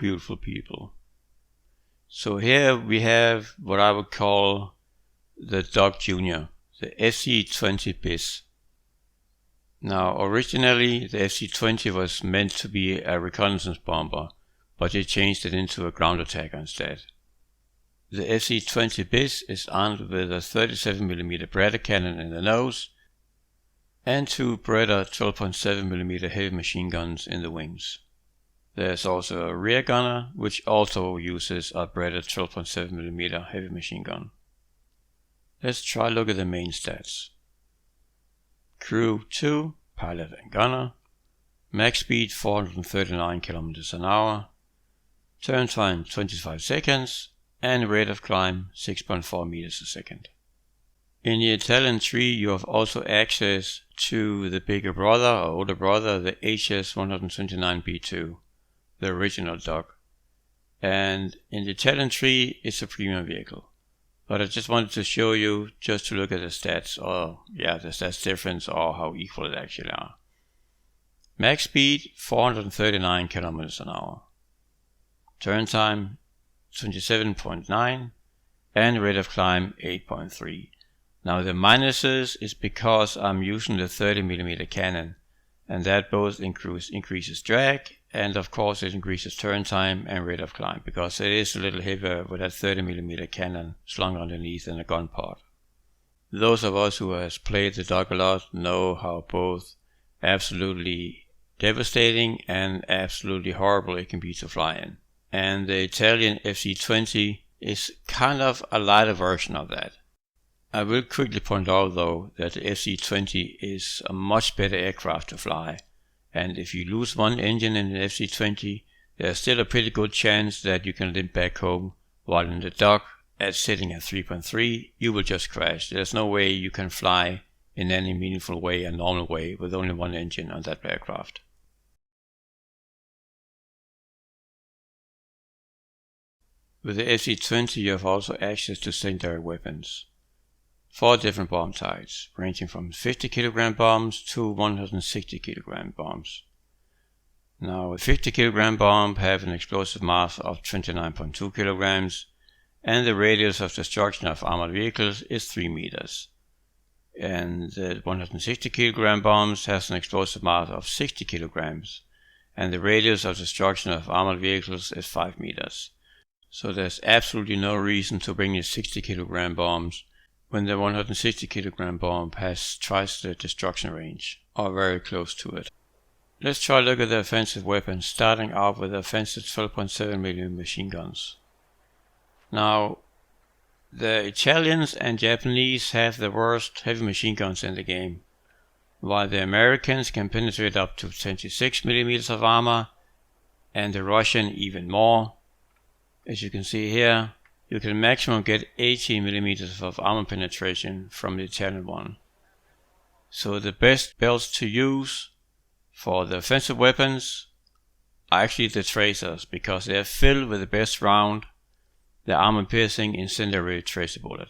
beautiful people. So here we have what I would call the Doc Junior, the FC-20 BIS. Now originally the FC-20 was meant to be a reconnaissance bomber, but they changed it into a ground attacker instead. The FC-20 BIS is armed with a 37mm Beretta cannon in the nose and two Beretta 12.7mm heavy machine guns in the wings. There's also a rear gunner which also uses a Beretta 12.7mm heavy machine gun. Let's try look at the main stats. Crew 2, pilot and gunner, max speed 439 km an hour, turn time 25 seconds, and rate of climb 6.4 meters a second. In the Italian tree you have also access to the bigger brother or older brother, the HS-129B2, the original Doc. And in the Italian tree it's a premium vehicle. But I just wanted to show you just to look at the stats, or the stats difference or how equal it actually are. Max speed 439 km an hour. Turn time 27.9 and rate of climb 8.3. Now the minuses is because I'm using the 30mm cannon, and that both increases drag and of course it increases turn time and rate of climb because it is a little heavier with that 30mm cannon slung underneath in a gun pod. Those of us who has played the Doc a lot know how both absolutely devastating and absolutely horrible it can be to fly in. And the Italian FC-20 is kind of a lighter version of that. I will quickly point out though that the FC-20 is a much better aircraft to fly, and if you lose one engine in the FC-20 there's still a pretty good chance that you can limp back home, while in the Doc at sitting at 3.3 you will just crash. There's no way you can fly in any meaningful way, a normal way, with only one engine on that aircraft. With the FC-20 you have also access to secondary weapons. 4 different bomb types, ranging from 50 kg bombs to 160 kg bombs. Now a 50 kg bomb have an explosive mass of 29.2 kg and the radius of destruction of armored vehicles is 3 meters. And the 160 kg bombs has an explosive mass of 60 kg and the radius of destruction of armored vehicles is 5 meters. So there's absolutely no reason to bring the 60 kg bombs when the 160 kg bomb has twice the destruction range, or very close to it. Let's try to look at the offensive weapons, starting off with the offensive 12.7mm machine guns. Now, the Italians and Japanese have the worst heavy machine guns in the game, while the Americans can penetrate up to 26mm of armor, and the Russian even more. As you can see here, you can maximum get 18mm of armor penetration from the Italian one. So the best belts to use for the offensive weapons are actually the tracers, because they are filled with the best round, the armor piercing incendiary tracer bullet.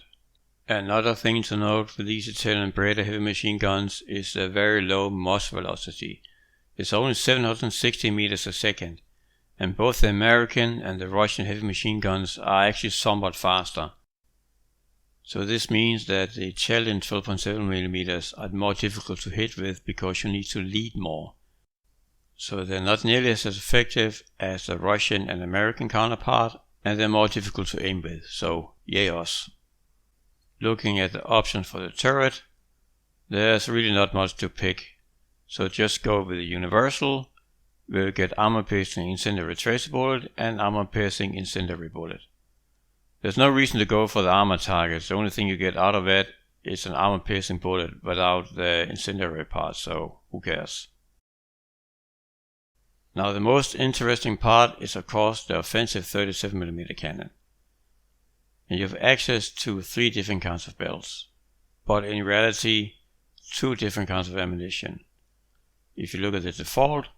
Another thing to note with these Italian Beretta heavy machine guns is the very low muzzle velocity. It's only 760 meters a second. And both the American and the Russian heavy machine guns are actually somewhat faster. So this means that the Italian 12.7mm are more difficult to hit with because you need to lead more. So they're not nearly as effective as the Russian and American counterpart, and they're more difficult to aim with, so yay us. Looking at the options for the turret, there's really not much to pick, so just go with the universal. We'll get armor piercing incendiary tracer bullet and armor piercing incendiary bullet. There's no reason to go for the armor targets. The only thing you get out of it is an armor piercing bullet without the incendiary part, so who cares. Now the most interesting part is of course the offensive 37mm cannon. And you have access to 3 different kinds of belts, but in reality 2 different kinds of ammunition. If you look at the default,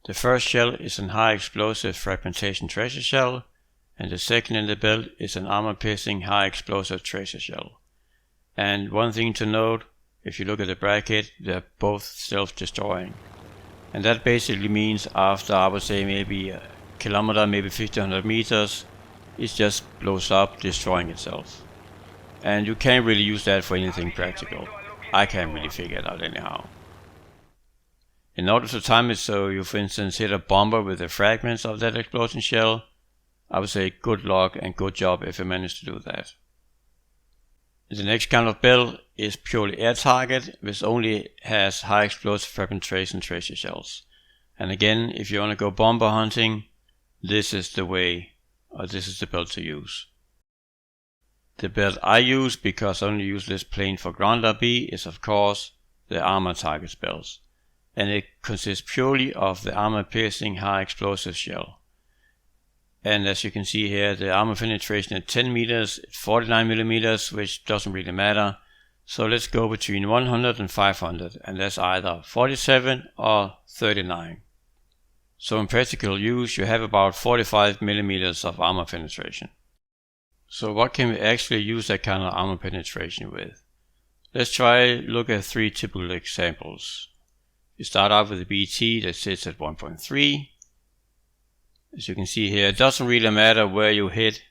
the first shell is an high explosive fragmentation tracer shell, and the second in the belt is an armor piercing high explosive tracer shell. And one thing to note, if you look at the bracket, they're both self-destroying. And that basically means after, I would say, maybe a kilometer, maybe 1500 meters, it just blows up, destroying itself. And you can't really use that for anything practical. I can't really figure it out anyhow. In order to time it so you, for instance, hit a bomber with the fragments of that explosion shell, I would say good luck and good job if you manage to do that. The next kind of bell is purely air target, which only has high explosive fragmentation tracer shells. And again, if you want to go bomber hunting, this is the way, or this is the belt to use. The belt I use, because I only use this plane for ground RB, is of course the armor target belts. And it consists purely of the armor piercing high explosive shell. And as you can see here, the armor penetration at 10 meters, 49 millimeters, which doesn't really matter. So let's go between 100 and 500, and that's either 47 or 39. So in practical use, you have about 45 millimeters of armor penetration. So what can we actually use that kind of armor penetration with? Let's try look at 3 typical examples. You start out with a BT that sits at 1.3. As you can see here, it doesn't really matter where you hit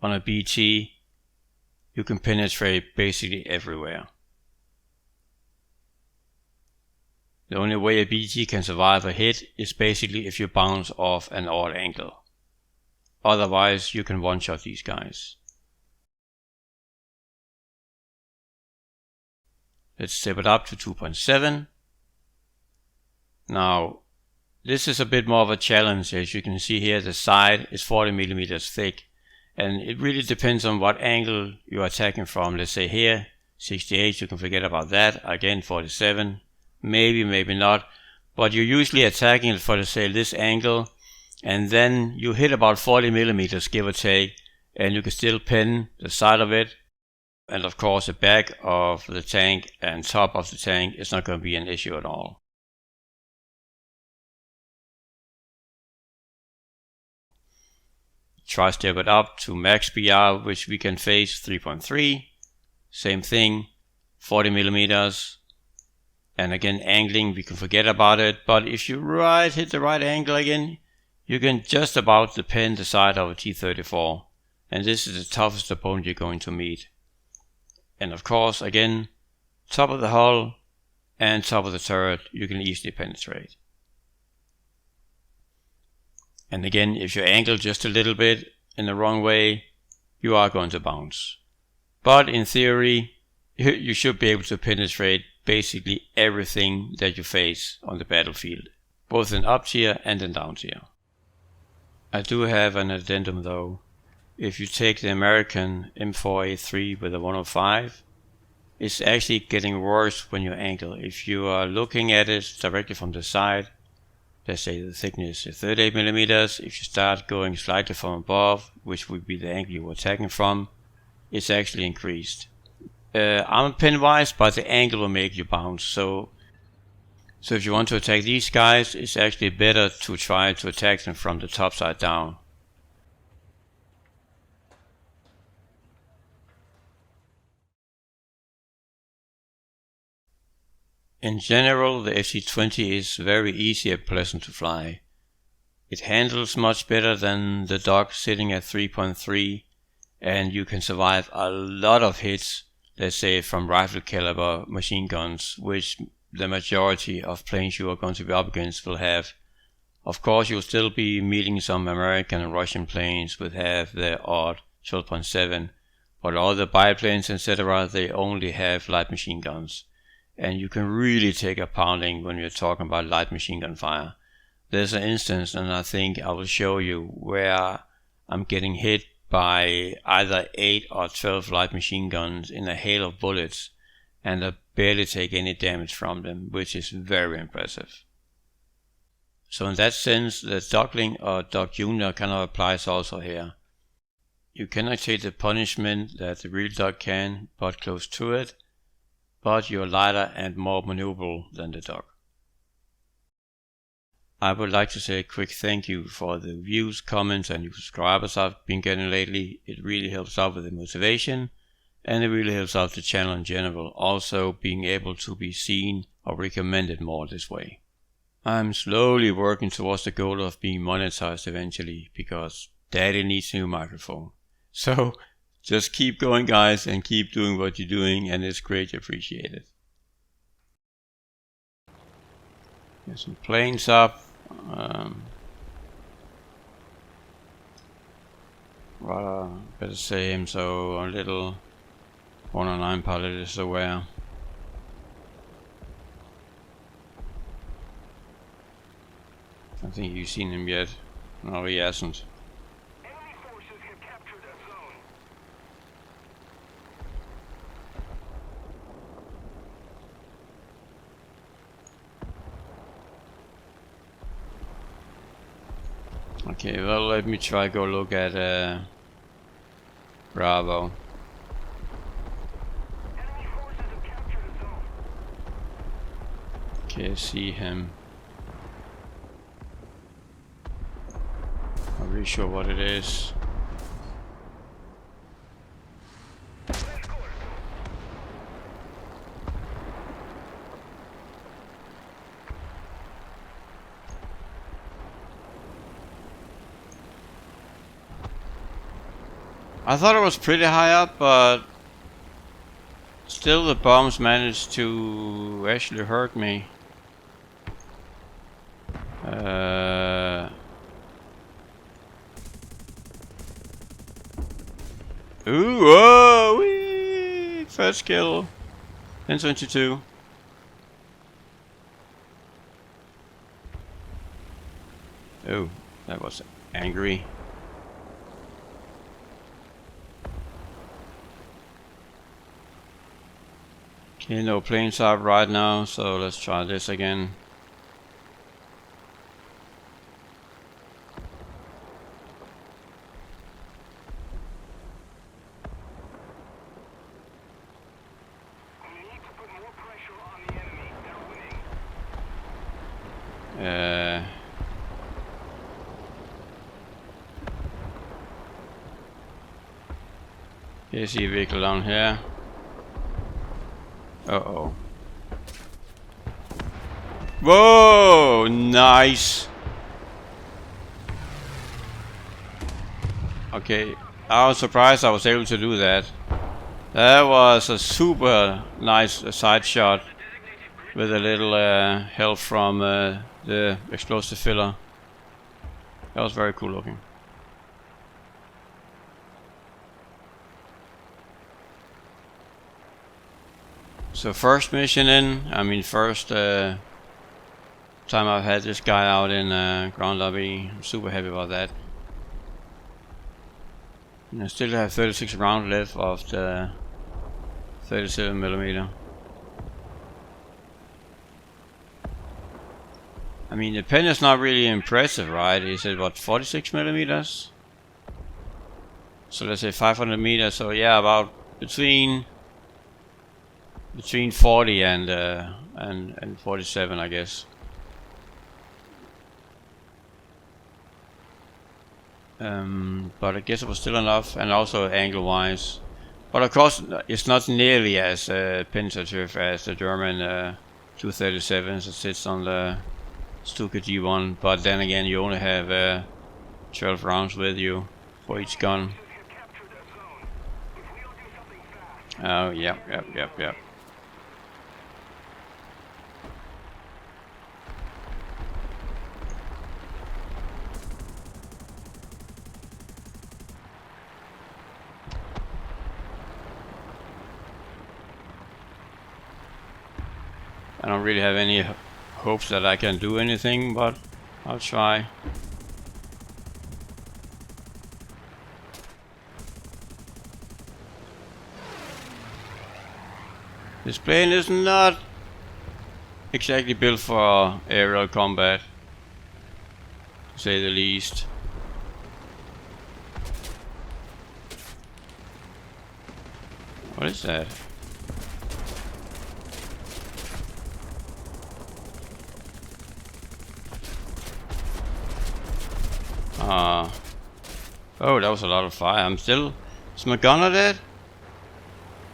on a BT, you can penetrate basically everywhere. The only way a BT can survive a hit is basically if you bounce off an odd angle. Otherwise, you can one-shot these guys. Let's step it up to 2.7. Now, this is a bit more of a challenge. As you can see here, the side is 40 millimeters thick, and it really depends on what angle you're attacking from. Let's say here, 68, you can forget about that. Again, 47, maybe, maybe not, but you're usually attacking it for, let's say, this angle, and then you hit about 40 millimeters, give or take, and you can still pin the side of it. And of course, the back of the tank and top of the tank is not going to be an issue at all. Try step it up to max PR, which we can face 3.3. Same thing, 40 millimeters. And again, angling, we can forget about it. But if you hit the right angle again, you can just about pin the side of a T-34. And this is the toughest opponent you're going to meet. And of course, again, top of the hull and top of the turret, you can easily penetrate. And again, if you angle just a little bit in the wrong way, you are going to bounce. But in theory, you should be able to penetrate basically everything that you face on the battlefield, both in up tier and in down tier. I do have an addendum though. If you take the American M4A3 with a 105, it's actually getting worse when you angle. If you are looking at it directly from the side, let's say the thickness is 38 millimeters. If you start going slightly from above, which would be the angle you're attacking from, it's actually increased. Armor pin wise, but the angle will make you bounce. So if you want to attack these guys, it's actually better to try to attack them from the top side down. In general, the FC-20 is very easy and pleasant to fly. It handles much better than the dog sitting at 3.3, and you can survive a lot of hits, let's say from rifle caliber machine guns, which the majority of planes you are going to be up against will have. Of course, you'll still be meeting some American and Russian planes which have their odd 12.7, but all the biplanes, etc., they only have light machine guns. And you can really take a pounding when you're talking about light machine gun fire. There's an instance, and I think I will show you, where I'm getting hit by either 8 or 12 light machine guns in a hail of bullets, and I barely take any damage from them, which is very impressive. So in that sense, the Duckling or Duck Junior kind of applies also here. You cannot take the punishment that the real Duck can, but close to it, but you're lighter and more maneuverable than the Duck. I would like to say a quick thank you for the views, comments and new subscribers I've been getting lately. It really helps out with the motivation, and it really helps out the channel in general, also being able to be seen or recommended more this way. I'm slowly working towards the goal of being monetized eventually, because Daddy needs a new microphone. So just keep going, guys, and keep doing what you're doing, and it's greatly appreciated. There's some planes up. Rather better same, so a little 109 pilot is aware. I think you've seen him yet. No, he hasn't. Enemy forces have captured a zone. Okay, well, let me try go look at Bravo. Enemy forces have captured a zone. Okay, see him. Not really sure what it is. I thought it was pretty high up, but still the bombs managed to actually hurt me. Ooh, whoa, wee, first kill. 1022. Oh, that was angry. Okay, no planes up right now, so let's try this again. We need to put more pressure on the enemy. They're winning. Okay, see a vehicle down here. Uh-oh. Whoa! Nice! Okay, I was surprised I was able to do that. That was a super nice side shot with a little help from the explosive filler. That was very cool looking. So first mission in, first time I've had this guy out in ground lobby. I'm super happy about that. And I still have 36 rounds left of the 37mm. I mean, the pen is not really impressive, right? Is it what, 46mm? So let's say 500 meters. So yeah, about between 40 and 47, I guess. But I guess it was still enough, and also angle-wise. But of course, it's not nearly as penetrative as the German 237s that sits on the Stuka G1. But then again, you only have 12 rounds with you for each gun. Oh, yep. I don't really have any hopes that I can do anything, but I'll try. This plane is not exactly built for aerial combat, to say the least. What is that? Oh, that was a lot of fire. I'm still... Is my gunner dead?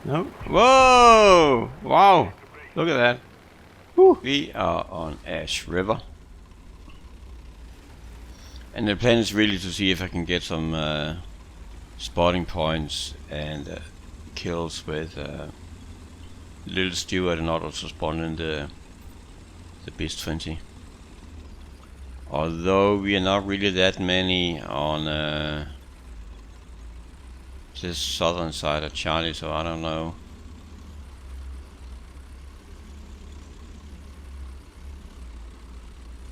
No? Whoa! Wow! Look at that. Woo. We are on Ash River. And the plan is really to see if I can get some spotting points and kills with Little Stewart and others to spawn in the BIS 20. Although we are not really that many on this southern side of Charlie, so I don't know.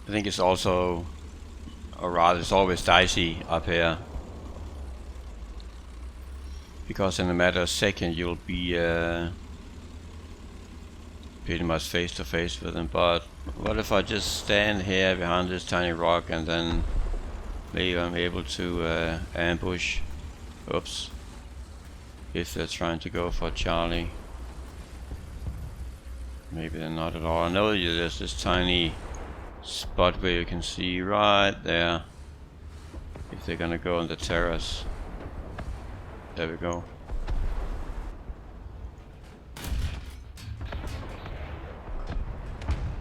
I think it's also, or rather it's always dicey up here, because in a matter of seconds you'll be pretty much face to face with them. But what if I just stand here behind this tiny rock and then maybe I'm able to ambush? Oops. If they're trying to go for Charlie. Maybe they're not at all. I know there's this tiny spot where you can see right there if they're gonna go on the terrace. There we go.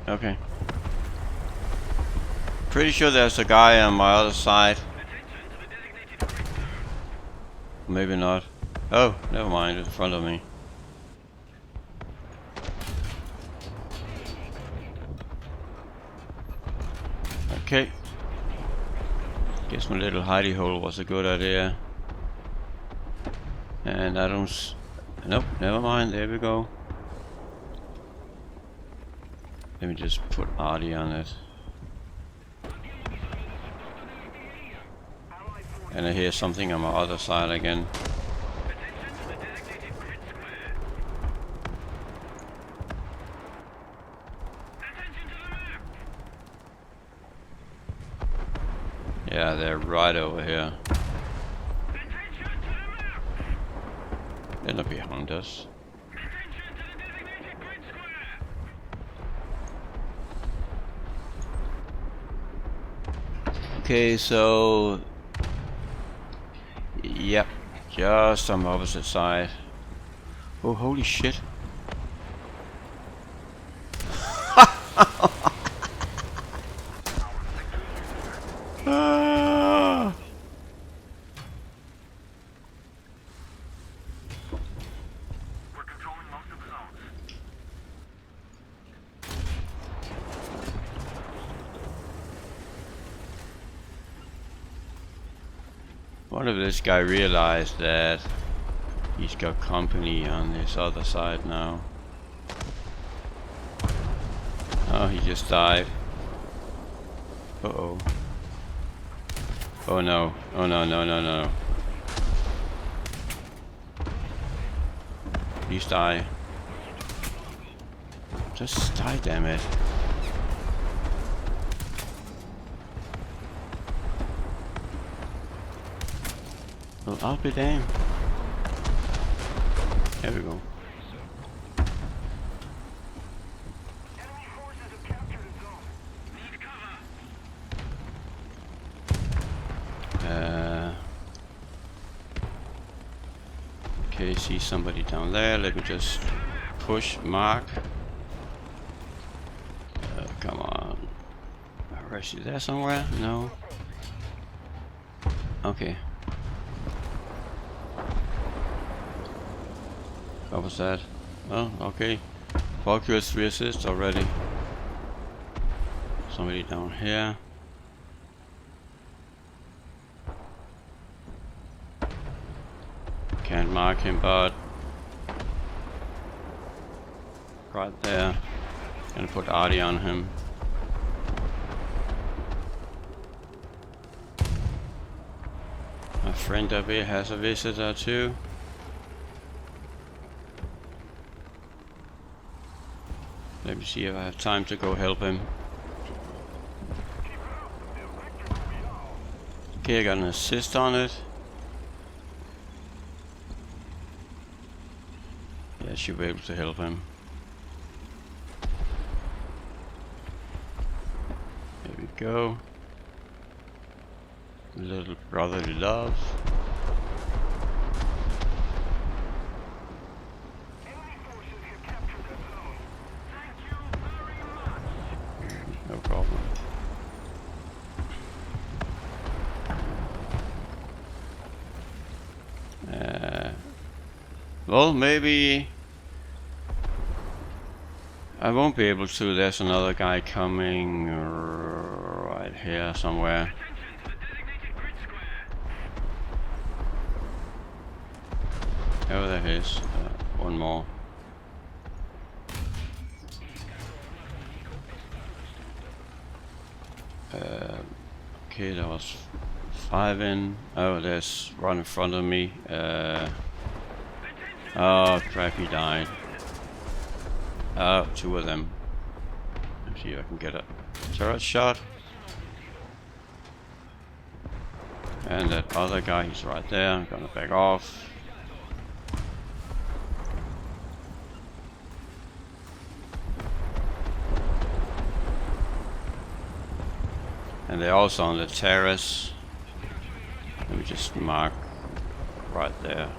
Okay. Pretty sure there's a guy on my other side. Maybe not. Oh, never mind, in front of me. Okay. Guess my little hidey hole was a good idea. And I don't... Nope, never mind, there we go. Let me just put Artie on it. And I hear something on my other side again. Yeah, they're right over here. They're not behind us. Okay, so yep, just on the opposite side. Oh, holy shit. What if this guy realized that he's got company on this other side now? Oh, he just died. Uh-oh. Oh no. Oh no, no, no, no. Please die. Just die, damn it. Well, I'll be damned. There we go. Enemy forces have captured a zone. Need cover. Okay, see somebody down there. Let me just push, mark. Come on. Where is she? There somewhere? No. Okay. What was that? Oh, okay. Focus 3 assists already. Somebody down here. Can't mark him, but right there. Gonna put Artie on him. My friend up here has a visitor too. Let me see if I have time to go help him. Okay, I got an assist on it. Yeah, I should be able to help him. There we go. Little brotherly love. Enemy forces have captured the zone. Thank you very much. No problem. Well, maybe I won't be able to. There's another guy coming right here somewhere. Oh, there he is. One more. Okay, there was 5 in. Oh, there's right in front of me. Oh crap, he died. Oh, 2 of them. Let's see if I can get a turret shot. And that other guy, he's right there. I'm gonna back off. And they're also on the terrace. Let me just mark right there.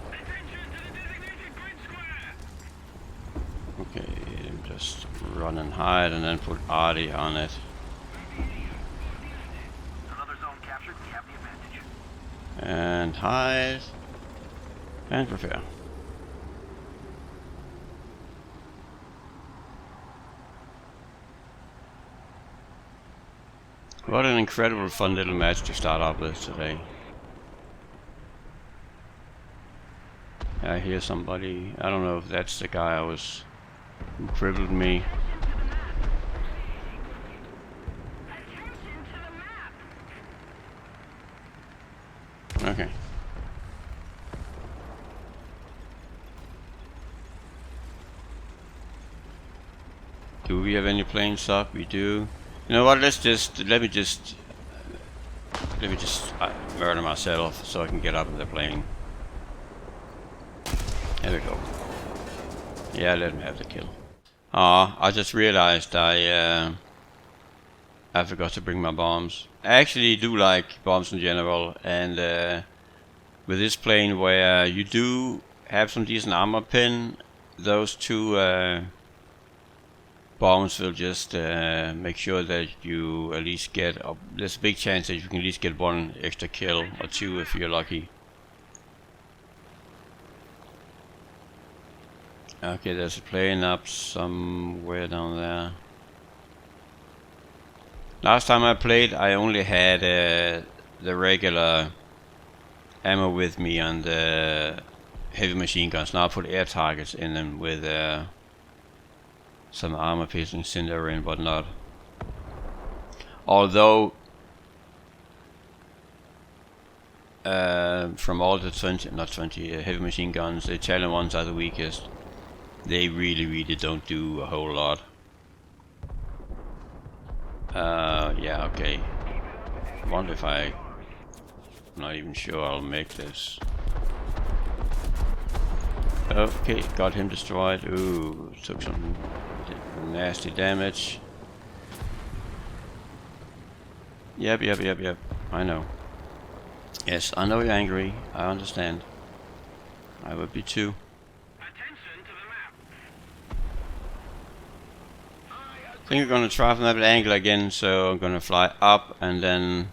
Okay, just run and hide and then put Artie on it. Another zone captured. We have the advantage. And hide. And prepare. What an incredible fun little match to start off with today. I hear somebody. I don't know if that's the guy who crippled me. Okay. Do we have any planes up? We do. You know what? Let me just murder myself so I can get up in the plane. There we go. Yeah, let him have the kill. I just realized I forgot to bring my bombs. I actually do like bombs in general, and with this plane where you do have some decent armor pin, those 2 bombs will just make sure that you at least get. There's a big chance that you can at least get 1 extra kill or 2 if you're lucky. Okay, there's a plane up somewhere down there. Last time I played, I only had the regular ammo with me on the heavy machine guns. Now I put air targets in them with some armor piercing cinder and whatnot. Although from all the heavy machine guns, the Italian ones are the weakest. They really don't do a whole lot. Yeah, okay. I wonder if I'm not even sure I'll make this. Okay, got him destroyed. Ooh, took some nasty damage. Yep. I know. Yes, I know you're angry. I understand. I would be too. I think we're gonna try from that angle again, so I'm gonna fly up and then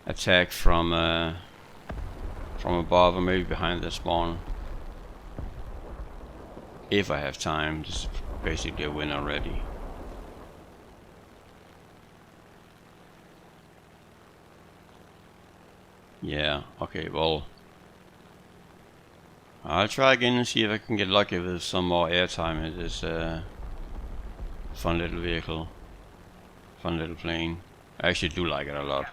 attack from above or maybe behind the spawn. If I have time. This is basically a win already. Yeah, okay, well, I'll try again and see if I can get lucky with some more airtime in this fun little vehicle, fun little plane. I actually do like it a lot.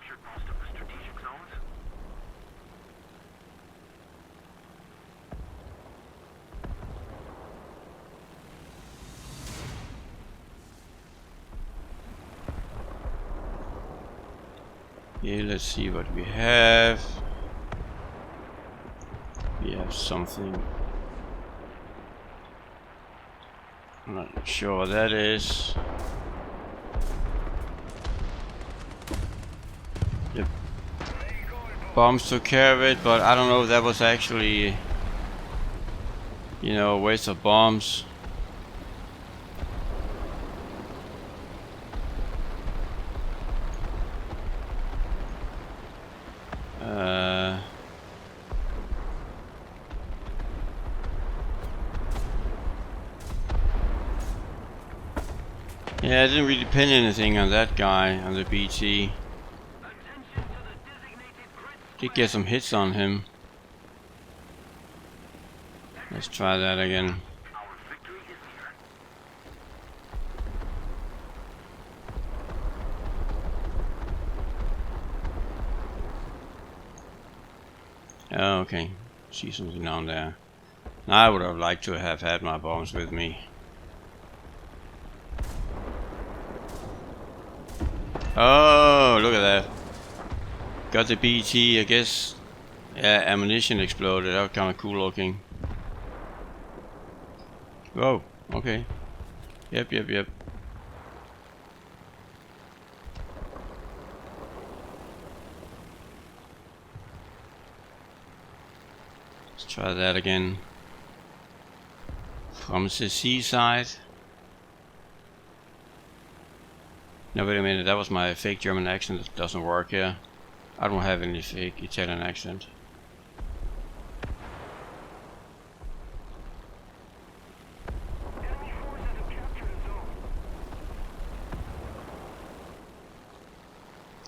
Yeah, let's see what we have. We have something. I'm not sure what that is. The bombs took care of it, but I don't know if that was actually, you know, a waste of bombs. Yeah, I didn't really pin anything on that guy, on the BT. Did get some hits on him. Let's try that again. Oh, okay. See something down there. I would have liked to have had my bombs with me. Oh, look at that. Got the BT, I guess. Yeah, ammunition exploded. That was kind of cool looking. Whoa, okay. Yep. Let's try that again. From the seaside. No, wait a minute, that was my fake German accent that doesn't work here. I don't have any fake Italian accent.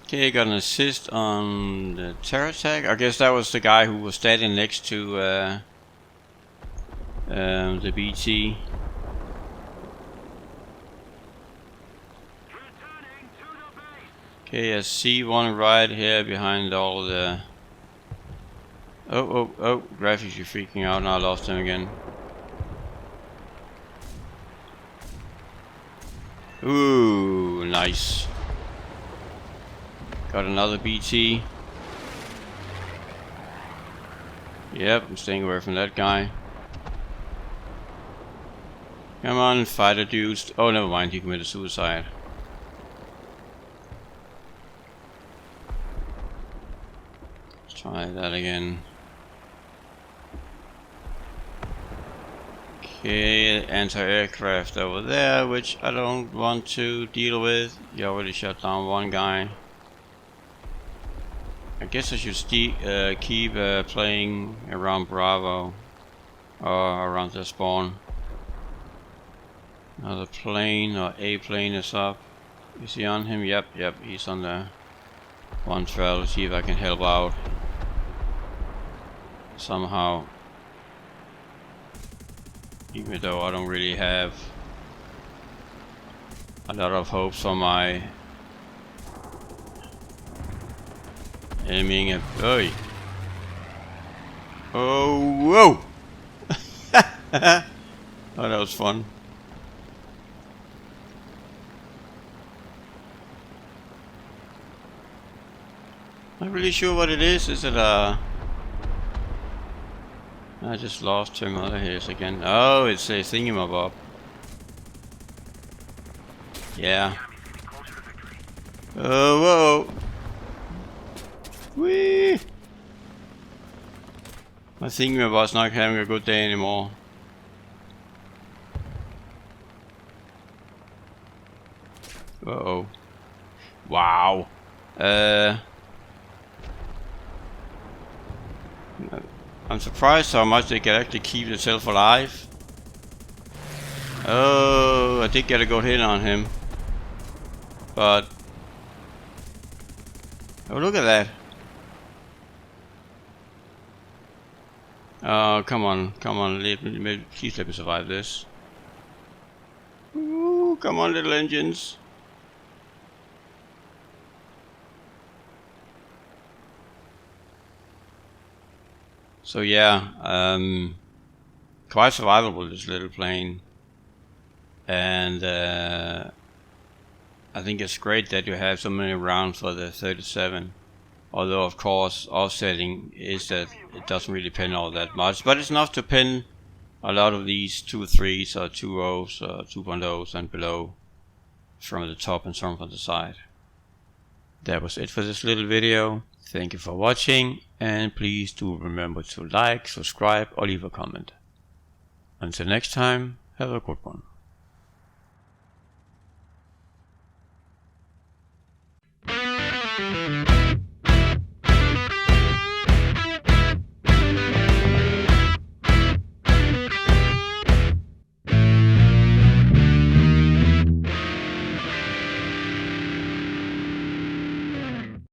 Okay, got an assist on the terror attack. I guess that was the guy who was standing next to the BT. Okay, I see one right here behind all the... Oh, graphics are freaking out. Now I lost him again. Ooh, nice. Got another BT. Yep, I'm staying away from that guy. Come on, fighter dudes. Oh, never mind, he committed suicide. Let's try that again. Okay, anti-aircraft over there, which I don't want to deal with. You already shot down one guy. I guess I should keep playing around Bravo or around the spawn. Another plane or a plane is up. Is he on him? Yep, he's on the 112. Let's see if I can help out somehow. Even though I don't really have a lot of hopes for my aiming at... Oi! Oh, whoa! Oh, that was fun. Not really sure what it is. Is it a... I just lost him out of here again. Oh, it's a thingamabob. Yeah. Oh, whoa! Whee! My thingamabob's not having a good day anymore. Uh-oh. Wow. I'm surprised how much they can actually keep themselves alive. Oh, I did get a good hit on him. But... oh, look at that. Oh, come on, please let me survive this. Ooh, come on, little engines. So yeah, quite survivable, this little plane, and I think it's great that you have so many rounds for the 37. Although of course offsetting is that it doesn't really pin all that much, but it's enough to pin a lot of these 2.3s or 2.0s or 2.0s and below from the top and some from the side. That was it for this little video. Thank you for watching, and please do remember to like, subscribe or leave a comment. Until next time, have a good one.